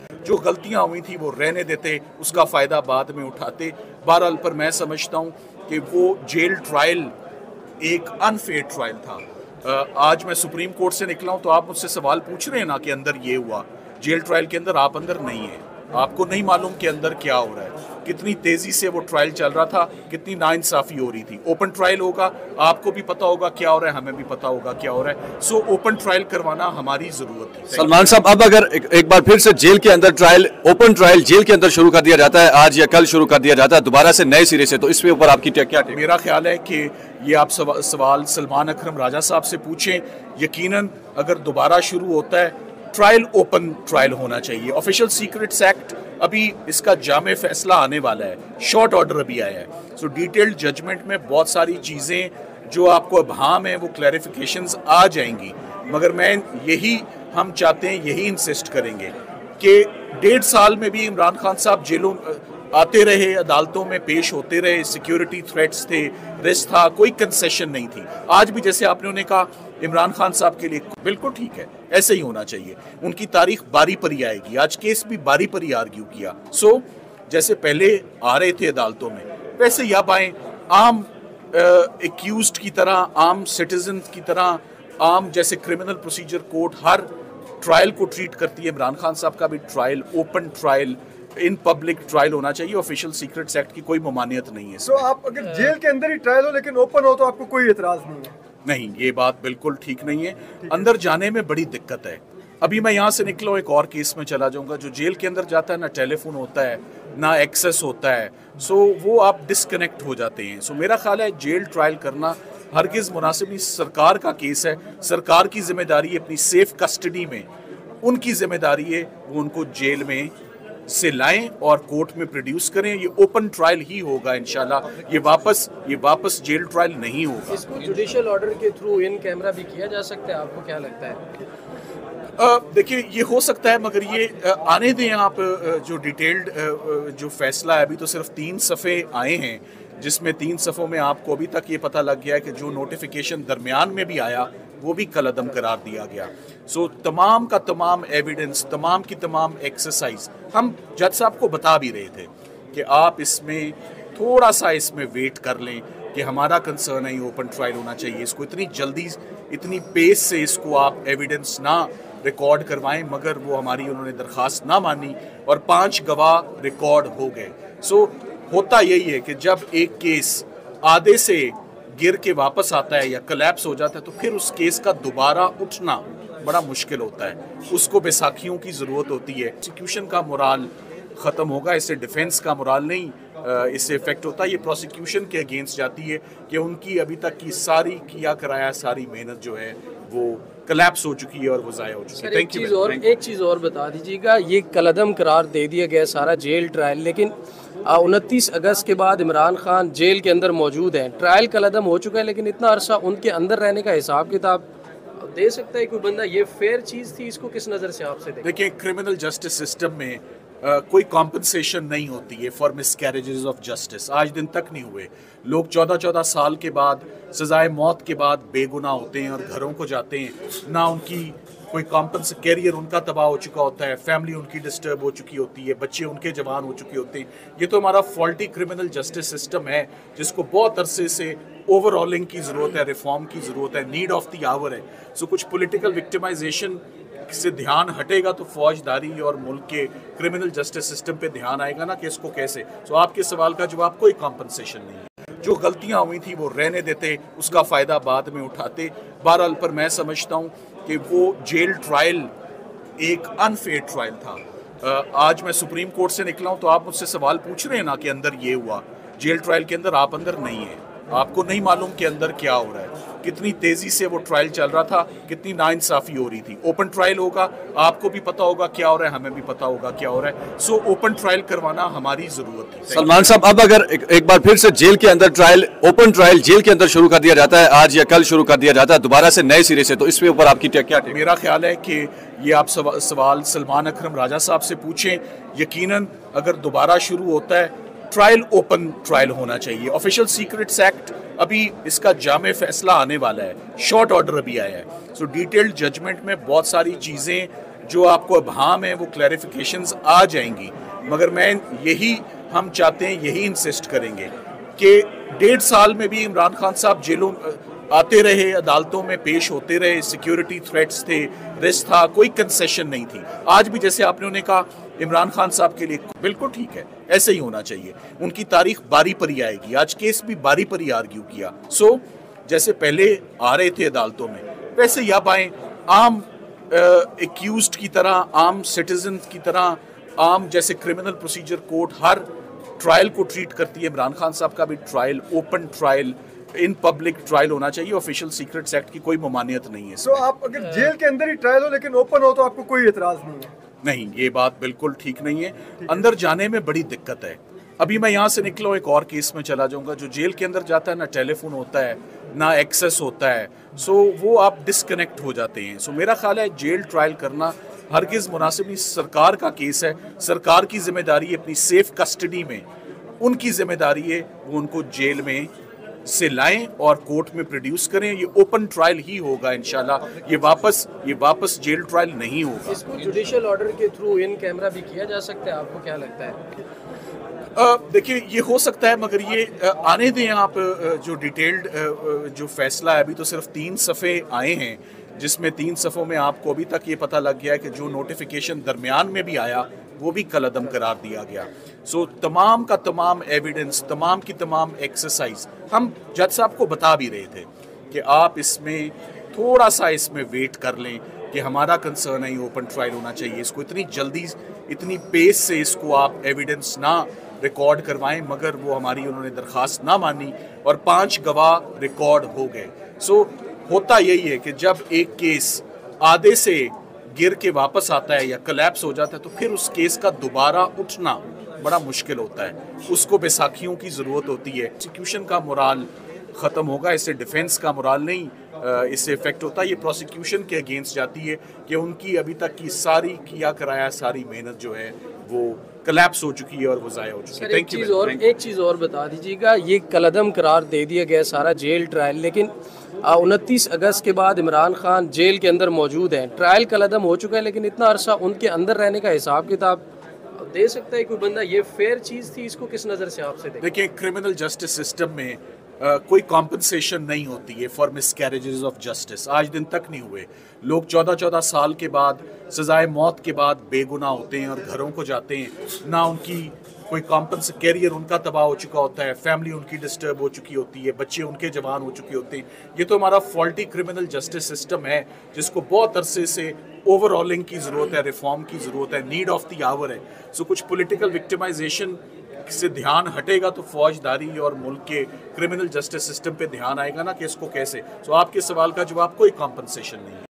जो गलतियां हुई थी वो रहने देते, उसका फ़ायदा बाद में उठाते। बहरहाल पर मैं समझता हूँ कि वो जेल ट्रायल एक अनफेयर ट्रायल था। आज मैं सुप्रीम कोर्ट से निकला हूँ तो आप मुझसे सवाल पूछ रहे हैं ना कि अंदर ये हुआ। जेल ट्रायल के अंदर आप अंदर नहीं है, आपको नहीं मालूम कि अंदर क्या हो रहा है, कितनी तेजी से वो ट्रायल चल रहा था, कितनी नाइंसाफी हो रही थी। ओपन ट्रायल होगा, आपको भी पता होगा क्या हो रहा है, हमें भी पता होगा क्या हो रहा है। सो ओपन ट्रायल करवाना हमारी जरूरत थी। सलमान साहब, अब अगर एक बार फिर से जेल के अंदर ट्रायल, ओपन ट्रायल जेल के अंदर शुरू कर दिया जाता है, आज या कल शुरू कर दिया जाता है दोबारा से नए सिरे से, तो इसके ऊपर आपकी क्या? मेरा ख्याल है कि ये आप सवाल सलमान अकरम राजा साहब से पूछें। यकीनन अगर दोबारा शुरू होता है, ट्रायल ओपन ट्रायल होना चाहिए। ऑफिशियल सीक्रेट्स एक्ट अभी इसका जामे फैसला आने वाला है, शॉर्ट ऑर्डर अभी आया है। सो डिटेल्ड जजमेंट में बहुत सारी चीज़ें जो आपको अभाम है वो क्लैरिफिकेशंस आ जाएंगी। मगर हम चाहते हैं, यही इंसिस्ट करेंगे कि 1.5 साल में भी इमरान खान साहब जेलों आते रहे, अदालतों में पेश होते रहे, सिक्योरिटी थ्रेट्स थे, रिस्क था, कोई कंसेशन नहीं थी। आज भी जैसे आपने कहा इमरान खान साहब के लिए बिल्कुल ठीक है, ऐसे ही होना चाहिए। उनकी तारीख बारी पर ही आएगी, आज केस भी बारी पर ही आर्ग्यू किया। सो जैसे पहले आ रहे थे अदालतों में, वैसे ही अब आए, आम एक्यूज्ड की तरह, आम सिटीजन की तरह, आम जैसे क्रिमिनल प्रोसीजर कोर्ट हर ट्रायल को ट्रीट करती है। इमरान खान साहब का भी trial, open trial, in public trial होना चाहिए। ऑफिशियल सीक्रेट्स एक्ट की कोई ममानियत नहीं है। तो आप अगर जेल के अंदर ही ट्रायल हो लेकिन ओपन हो तो आपको कोई एतराज नहीं है? नहीं, ये बात बिल्कुल ठीक नहीं है। अंदर जाने में बड़ी दिक्कत है। अभी मैं यहाँ से निकला हूँ, एक और केस में चला जाऊंगा। जो जेल के अंदर जाता है, ना टेलीफोन होता है, ना एक्सेस होता है। सो वो आप डिस्कनेक्ट हो जाते हैं। सो मेरा ख्याल है जेल ट्रायल करना हरगिज़ मुनासिब नहीं। सरकार का केस है, सरकार की जिम्मेदारी है अपनी सेफ कस्टडी में, उनकी जिम्मेदारी है वो उनको जेल में से लाएं और कोर्ट में प्रोड्यूस करें। ये ओपन ट्रायल ही होगा इंशाल्लाह। ये वापस जेल ट्रायल नहीं होगा। इसको जुडिशियल ऑर्डर के थ्रू इन कैमरा भी किया जा सकता है, आपको क्या लगता है? देखिए, ये हो सकता है, मगर ये आने दें आप। जो डिटेल्ड जो फैसला है, अभी तो सिर्फ 3 सफ़े आए हैं, जिसमें 3 सफ़ों में आपको अभी तक ये पता लग गया है कि जो नोटिफिकेशन दरमियान में भी आया वो भी कलअदम करार दिया गया। सो तमाम का तमाम एविडेंस, तमाम की तमाम एक्सरसाइज हम जज साहब को बता भी रहे थे कि आप इसमें थोड़ा सा इसमें वेट कर लें कि हमारा कंसर्न है ये ओपन ट्रायल होना चाहिए। इसको इतनी जल्दी, इतनी पेस से इसको आप एविडेंस ना रिकॉर्ड करवाएं, मगर वो हमारी उन्होंने दरख्वास्त ना मानी और 5 गवाह रिकॉर्ड हो गए। सो होता यही है कि जब एक केस आधे से गिर के वापस आता है या कलैप्स हो जाता है तो फिर उस केस का दोबारा उठना बड़ा मुश्किल होता है। उसको बैसाखियों की ज़रूरत होती है। प्रोसिक्यूशन का मोराल ख़त्म होगा, इससे डिफेंस का मोराल नहीं इससे इफेक्ट होता है। ये प्रोसिक्यूशन के अगेंस्ट जाती है कि उनकी अभी तक की सारी किया कराया सारी मेहनत जो है वो कलैप्स हो चुकी है और वो ज़ाया हो चुकी है। एक चीज़ और बता दीजिएगा, ये कलअदम करार दे दिया गया सारा जेल ट्रायल, लेकिन 29 अगस्त के बाद इमरान खान जेल के अंदर मौजूद हैं। ट्रायल कलअदम हो चुका है, लेकिन इतना अरसा उनके अंदर रहने का हिसाब किताब दे सकता है कोई बंदा? ये फेयर चीज़ थी? इसको किस नज़र से आपसे देखिए, क्रिमिनल जस्टिस सिस्टम में कोई कॉम्पनसेशन नहीं होती है फॉर मिसकैरेजेस ऑफ जस्टिस। आज दिन तक नहीं हुए। लोग 14-14 साल के बाद, सजाए मौत के बाद बेगुनाह होते हैं और घरों को जाते हैं। ना उनकी कोई कैरियर उनका तबाह हो चुका होता है, फैमिली उनकी डिस्टर्ब हो चुकी होती है, बच्चे उनके जवान हो चुके होते हैं। ये तो हमारा फॉल्टी क्रिमिनल जस्टिस सिस्टम है जिसको बहुत अरसे से ओवरऑलिंग की ज़रूरत है, रिफॉर्म की ज़रूरत है, नीड ऑफ द आवर है। सो कुछ पॉलिटिकल विक्टिमाइजेशन से ध्यान हटेगा तो फौजदारी और मुल्क के क्रिमिनल जस्टिस सिस्टम पे ध्यान आएगा ना कि इसको कैसे। सो आपके सवाल का जवाब, कोई कॉम्पनसेशन नहीं है। जो गलतियां हुई थी वो रहने देते, उसका फ़ायदा बाद में उठाते। बहरहाल पर मैं समझता हूँ कि वो जेल ट्रायल एक अनफेयर ट्रायल था। आज मैं सुप्रीम कोर्ट से निकला हूँ तो आप मुझसे सवाल पूछ रहे हैं ना कि अंदर ये हुआ। जेल ट्रायल के अंदर आप अंदर नहीं है, आपको नहीं मालूम कि अंदर क्या हो रहा है, कितनी तेजी से वो ट्रायल चल रहा था, कितनी नाइंसाफी हो रही थी। ओपन ट्रायल होगा, आपको भी पता होगा क्या हो रहा है, हमें भी पता होगा क्या हो रहा है। सो ओपन ट्रायल करवाना हमारी जरूरत थी। सलमान साहब, अब अगर एक बार फिर से जेल के अंदर ट्रायल, ओपन ट्रायल जेल के अंदर शुरू कर दिया जाता है, आज या कल शुरू कर दिया जाता है दोबारा से नए सिरे से, तो इसके ऊपर आपकी क्या? मेरा ख्याल है कि ये आप सवाल सलमान अकरम राजा साहब से पूछें। यकीनन अगर दोबारा शुरू होता है, ट्रायल ओपन ट्रायल होना चाहिए। ऑफिशियल सीक्रेट्स एक्ट अभी इसका जामे फैसला आने वाला है, शॉर्ट ऑर्डर अभी आया है। सो डिटेल्ड जजमेंट में बहुत सारी चीज़ें जो आपको अभाम है वो क्लैरिफिकेशंस आ जाएंगी, मगर हम चाहते हैं, यही इंसिस्ट करेंगे कि 1.5 साल में भी इमरान खान साहब जेलों आते रहे, अदालतों में पेश होते रहे, सिक्योरिटी थ्रेट्स थे, रिस्क था, कोई कंसेशन नहीं थी। आज भी जैसे आपने उन्हें कहा इमरान खान साहब के लिए बिल्कुल ठीक है, ऐसे ही होना चाहिए, उनकी तारीख बारी पर ही आएगी। आज केस भी बारी पर ही आर्ग्यू किया। जैसे पहले आ रहे थे अदालतों में, वैसे ही अब आए, आम एक्यूज्ड की तरह, आम सिटीजन की तरह, आम जैसे क्रिमिनल प्रोसीजर कोर्ट हर ट्रायल को ट्रीट करती है। इमरान खान साहब का भी trial, open trial, in public trial होना चाहिए। ऑफिशियल सीक्रेट्स एक्ट की कोई ममानियत नहीं है। तो आप अगर जेल के अंदर ही ट्रायल हो लेकिन ओपन हो तो आपको कोई एतराज नहीं है? नहीं, ये बात बिल्कुल ठीक नहीं है। अंदर जाने में बड़ी दिक्कत है। अभी मैं यहाँ से निकला, एक और केस में चला जाऊंगा। जो जेल के अंदर जाता है, ना टेलीफोन होता है, ना एक्सेस होता है, वो आप डिस्कनेक्ट हो जाते हैं। मेरा ख्याल है जेल ट्रायल करना हरगिज़ मुनासिब नहीं। सरकार का केस है, सरकार की जिम्मेदारी है अपनी सेफ कस्टडी में, उनकी जिम्मेदारी है वो उनको जेल में से लाएं और कोर्ट में प्रोड्यूस करें। ये ओपन ट्रायल ही होगा इंशाल्लाह। ये वापस जेल ट्रायल नहीं होगा। इसको जुडिशियल ऑर्डर के थ्रू इन कैमरा भी किया जा सकता है, आपको क्या लगता है? देखिए, ये हो सकता है, मगर ये आने दें आप। जो डिटेल्ड जो फैसला है, अभी तो सिर्फ 3 सफ़े आए हैं, जिसमें 3 सफ़ों में आपको अभी तक ये पता लग गया है कि जो नोटिफिकेशन दरमियान में भी आया वो भी कलअदम करार दिया गया। तमाम का तमाम एविडेंस, तमाम की तमाम एक्सरसाइज हम जज साहब को बता भी रहे थे कि आप इसमें थोड़ा सा इसमें वेट कर लें, कि हमारा कंसर्न है ये ओपन ट्रायल होना चाहिए। इसको इतनी जल्दी, इतनी पेस से इसको आप एविडेंस ना रिकॉर्ड करवाएं, मगर वो हमारी उन्होंने दरख्वास्त ना मानी और 5 गवाह रिकॉर्ड हो गए। होता यही है कि जब एक केस आधे से गिर के वापस आता है या कोलैप्स हो जाता है, तो फिर उस केस का दोबारा उठना बड़ा मुश्किल होता है। उसको बैसाखियों की ज़रूरत होती है। प्रोसिक्यूशन का मोराल ख़त्म होगा, इससे डिफेंस का मोराल नहीं इससे इफेक्ट होता है। ये प्रोसिक्यूशन के अगेंस्ट जाती है कि उनकी अभी तक की सारी किया कराया सारी मेहनत जो है वो कोलैप्स हो चुकी है और वो ज़ाया हो चुकी है। एक चीज़ और बता दीजिएगा, ये कलअदम करार दे दिया गया सारा जेल ट्रायल, लेकिन 29 अगस्त के बाद इमरान खान जेल के अंदर मौजूद हैं। ट्रायल कलअदम हो चुका है, लेकिन इतना अरसा उनके अंदर रहने का हिसाब किताब दे सकता है कोई बंदा? ये फेयर चीज़ थी? इसको किस नज़र से आपसे देखिए, क्रिमिनल जस्टिस सिस्टम में कोई कॉम्पनसेशन नहीं होती है फॉर मिसकैरेजेस ऑफ जस्टिस। आज दिन तक नहीं हुए। लोग 14-14 साल के बाद, सजाए मौत के बाद बेगुनाह होते हैं और घरों को जाते हैं। ना उनकी कोई कैरियर उनका तबाह हो चुका होता है, फैमिली उनकी डिस्टर्ब हो चुकी होती है, बच्चे उनके जवान हो चुके होते हैं। ये तो हमारा फॉल्टी क्रिमिनल जस्टिस सिस्टम है, जिसको बहुत अरसे से ओवरऑलिंग की ज़रूरत है, रिफॉर्म की ज़रूरत है, नीड ऑफ द आवर है। कुछ पॉलिटिकल विक्टिमाइजेशन से ध्यान हटेगा तो फौजदारी और मुल्क के क्रिमिनल जस्टिस सिस्टम पे ध्यान आएगा ना कि इसको कैसे। आपके सवाल का जवाब, कोई कॉम्पनसेशन नहीं है।